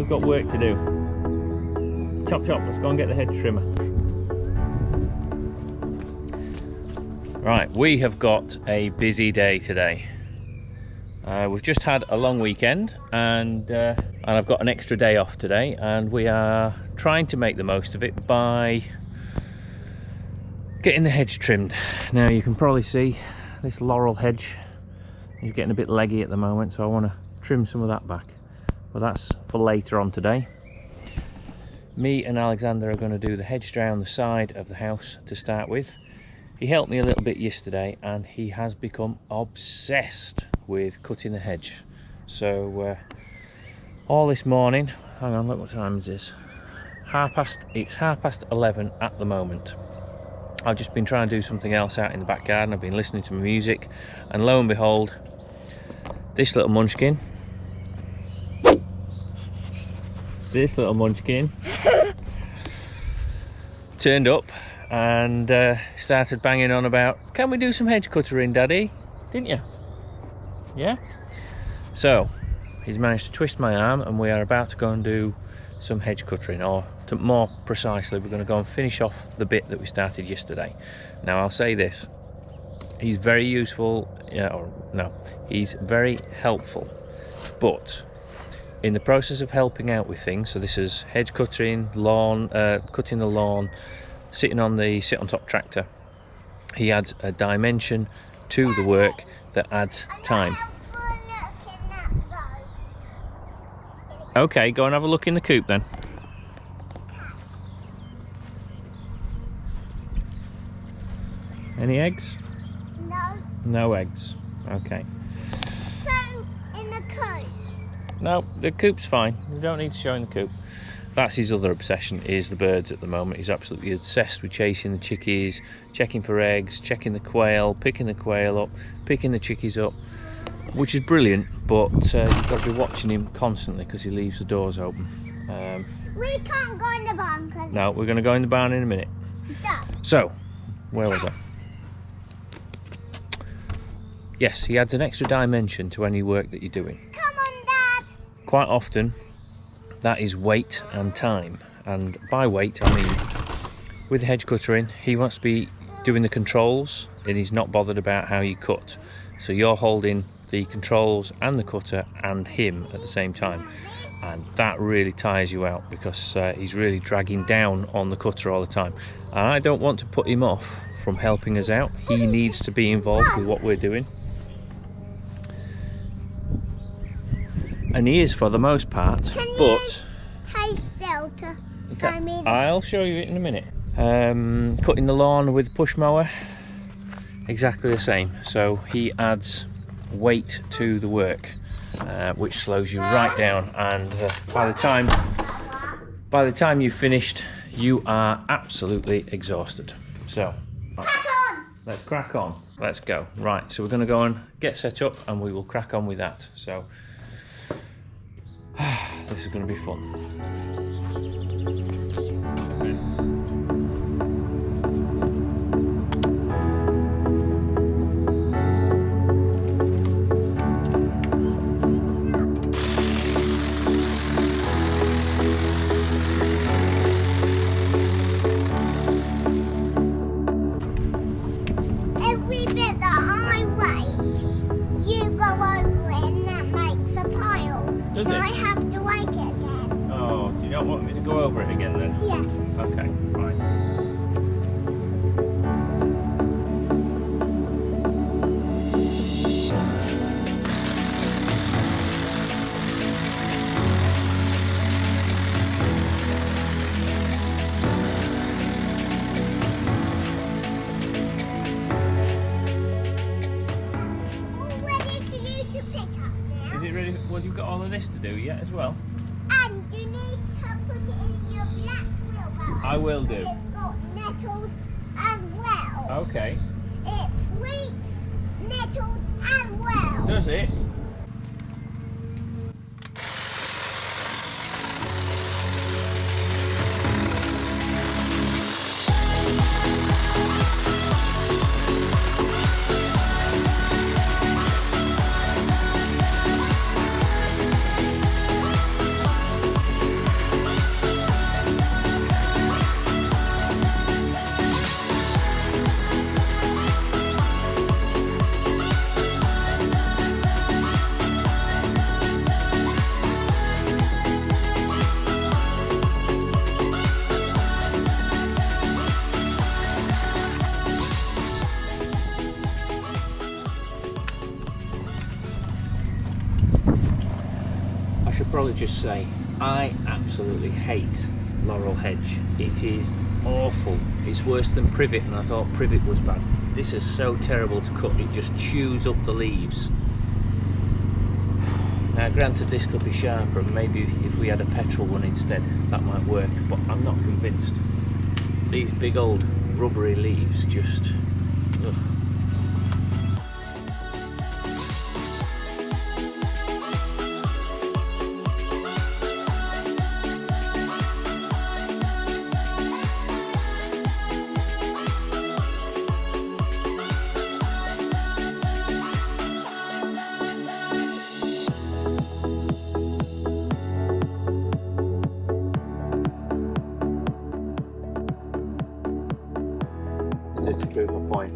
we've got work to do. Chop chop, let's go and get the hedge trimmer. Right, we have got a busy day today. We've just had a long weekend and I've got an extra day off today, and we are trying to make the most of it by getting the hedge trimmed. Now you can probably see this laurel hedge is getting a bit leggy at the moment, so I want to trim some of that back, but that's for later on today. Me and Alexander are going to do the hedge down the side of the house to start with. He helped me a little bit yesterday and he has become obsessed with cutting the hedge. So all this morning, hang on, look what time is this? It's 11:30 at the moment. I've just been trying to do something else out in the back garden. I've been listening to my music, and lo and behold, this little munchkin turned up and started banging on about, can we do some hedge cuttering, Daddy? Didn't you? Yeah? So he's managed to twist my arm and we are about to go and do some hedge cuttering, or more precisely, we're going to go and finish off the bit that we started yesterday. Now I'll say this, he's very useful, he's very helpful, but in the process of helping out with things, so this is hedge cutting, cutting the lawn, sitting on the sit-on-top tractor, he adds a dimension to the work that adds time. Okay, go and have a look in the coop then. Any eggs? No. No eggs. Okay. So, in the coop? No, the coop's fine. You don't need to show in the coop. That's his other obsession, is the birds at the moment. He's absolutely obsessed with chasing the chickies, checking for eggs, checking the quail, picking the quail up, picking the chickies up, which is brilliant, but you've got to be watching him constantly because he leaves the doors open. We can't go in the barn. No, we're going to go in the barn in a minute. So, where was I? Yes, he adds an extra dimension to any work that you're doing. Come on, Dad. Quite often, that is weight and time. And by weight, I mean, with hedge cuttering, he wants to be doing the controls and he's not bothered about how you cut. So you're holding the controls and the cutter and him at the same time. And that really tires you out because he's really dragging down on the cutter all the time. And I don't want to put him off from helping us out. He needs to be involved with what we're doing. And he is for the most part, but okay, I'll show you it in a minute. Cutting the lawn with push mower, exactly the same. So he adds weight to the work, which slows you right down, and by the time you've finished, you are absolutely exhausted. So let's crack on. Let's go. Right, so we're going to go and get set up and we will crack on with that. So this is going to be fun. Every bit that I wake, you go over it and that makes a pile. Does it? I have to wake it again. Oh, do you not want me to go over it again then? Yes. Okay, right. All ready for you to pick up now. Is it ready? Well, you've got all of this to do yet as well. And you need to put it in your black wheelbarrow. I will do. It's got nettles as well. Okay. It's sweet, nettles as well. Does it? probably just say I absolutely hate laurel hedge. It is awful. It's worse than privet, and I thought privet was bad. This is so terrible to cut. It just chews up the leaves. Now granted, this could be sharper, and maybe if we had a petrol one instead that might work, but I'm not convinced. These big old rubbery leaves just ugh. To prove a point.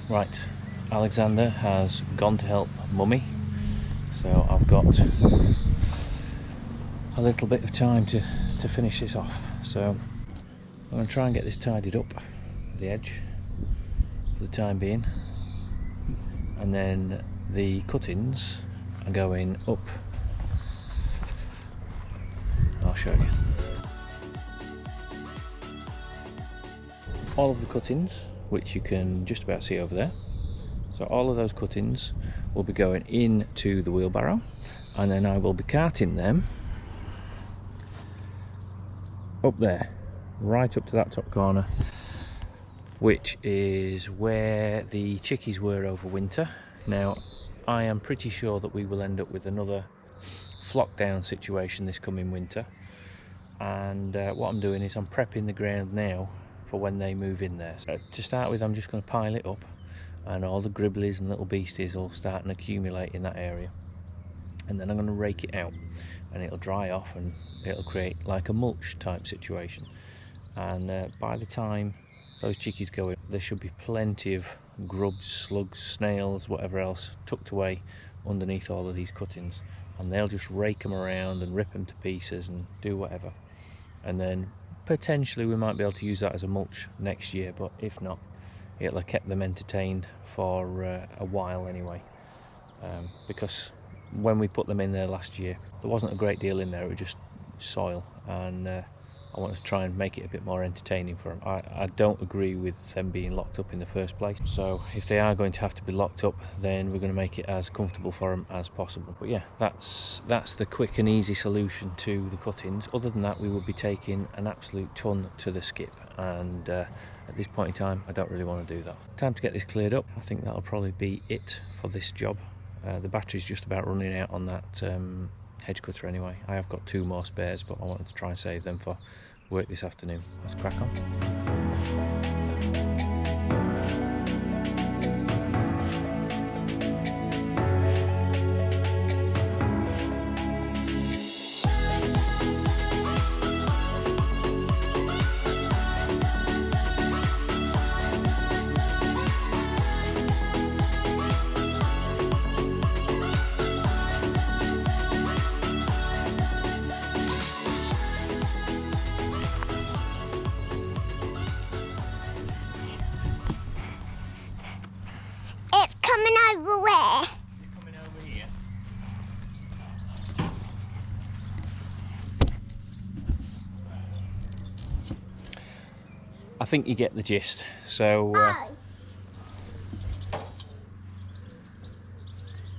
Right, Alexander has gone to help Mummy, so I've got a little bit of time to finish this off. So I'm going to try and get this tidied up, the edge, for the time being, and then the cuttings are going up. I'll show you. All of the cuttings, which you can just about see over there, so all of those cuttings will be going into the wheelbarrow, and then I will be carting them up there, right up to that top corner, which is where the chickies were over winter. Now I am pretty sure that we will end up with another flock down situation this coming winter, and what I'm doing is I'm prepping the ground now for when they move in there. So to start with, I'm just going to pile it up, and all the gribblies and little beasties will start and accumulate in that area, and then I'm going to rake it out, and it'll dry off, and it'll create like a mulch type situation. And by the time those chickies go in, there should be plenty of grubs, slugs, snails, whatever else tucked away underneath all of these cuttings, and they'll just rake them around and rip them to pieces and do whatever. And then potentially we might be able to use that as a mulch next year, but if not, it'll have kept them entertained for a while anyway, because when we put them in there last year, there wasn't a great deal in there. It was just soil, and I wanted to try and make it a bit more entertaining for them. I don't agree with them being locked up in the first place, so if they are going to have to be locked up, then we're going to make it as comfortable for them as possible. But yeah, that's the quick and easy solution to the cuttings. Other than that, we will be taking an absolute ton to the skip, and at this point in time, I don't really want to do that. Time to get this cleared up. I think that'll probably be it for this job. The battery's just about running out on that hedge cutter anyway. I have got 2 more spares, but I wanted to try and save them for work this afternoon. Let's crack on. It's coming over where? You're coming over here. I think you get the gist. So Oh.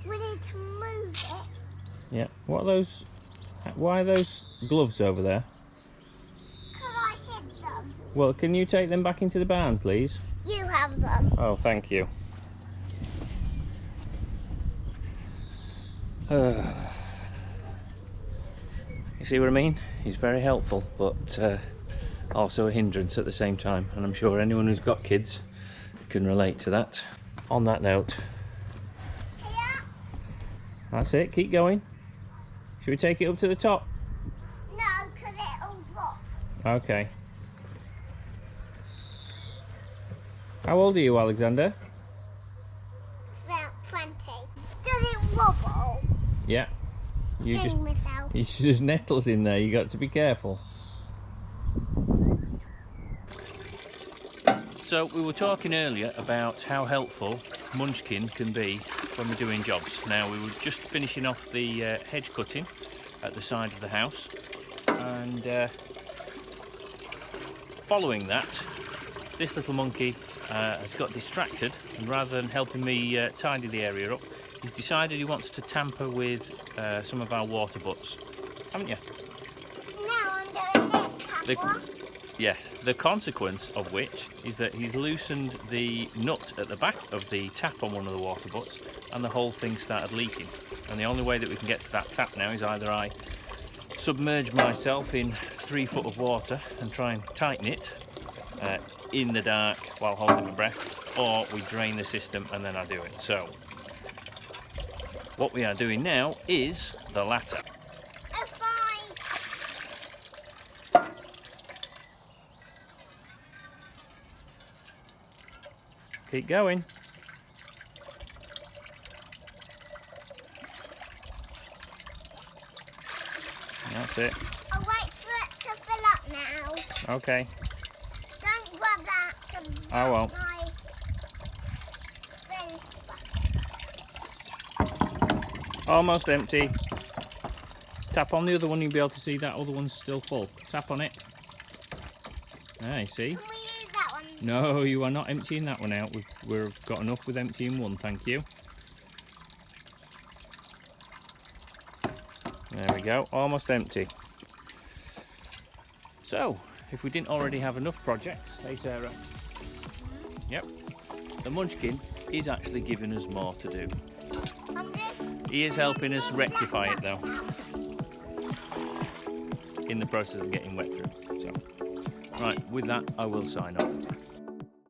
We need to move it. yeah, what are those? Why are those gloves over there? Because I hid them. Well, can you take them back into the barn, please? You have them. Oh, thank you. You see what I mean? He's very helpful, but also a hindrance at the same time, and I'm sure anyone who's got kids can relate to that. On that note, Here? that's it, keep going. Should we take it up to the top? No, because it'll drop. Okay. How old are you, Alexander? About 20. Does it wobble? Yeah. Myself. There's nettles in there, you got to be careful. So we were talking earlier about how helpful Munchkin can be when we're doing jobs. Now we were just finishing off the hedge cutting at the side of the house, and following that, this little monkey has got distracted, and rather than helping me tidy the area up, he's decided he wants to tamper with some of our water butts, haven't you? Now I'm doing this. Yes, the consequence of which is that he's loosened the nut at the back of the tap on one of the water butts, and the whole thing started leaking. And the only way that we can get to that tap now is either I submerge myself in 3 foot of water and try and tighten it in the dark while holding my breath, or we drain the system and then I do it. So what we are doing now is the latter. Keep going. That's it. I'll wait for it to fill up now. Okay. Don't grab that. I won't. Almost empty. Tap on the other one, you'll be able to see that other one's still full. Tap on it. There, you see? Can we use that one? No, you are not emptying that one out. We've got enough with emptying one, thank you. There we go, almost empty. So, if we didn't already have enough projects, hey Sarah. Yep, the Munchkin is actually giving us more to do. He is helping us rectify it though, in the process of getting wet through. So, right, with that I will sign off.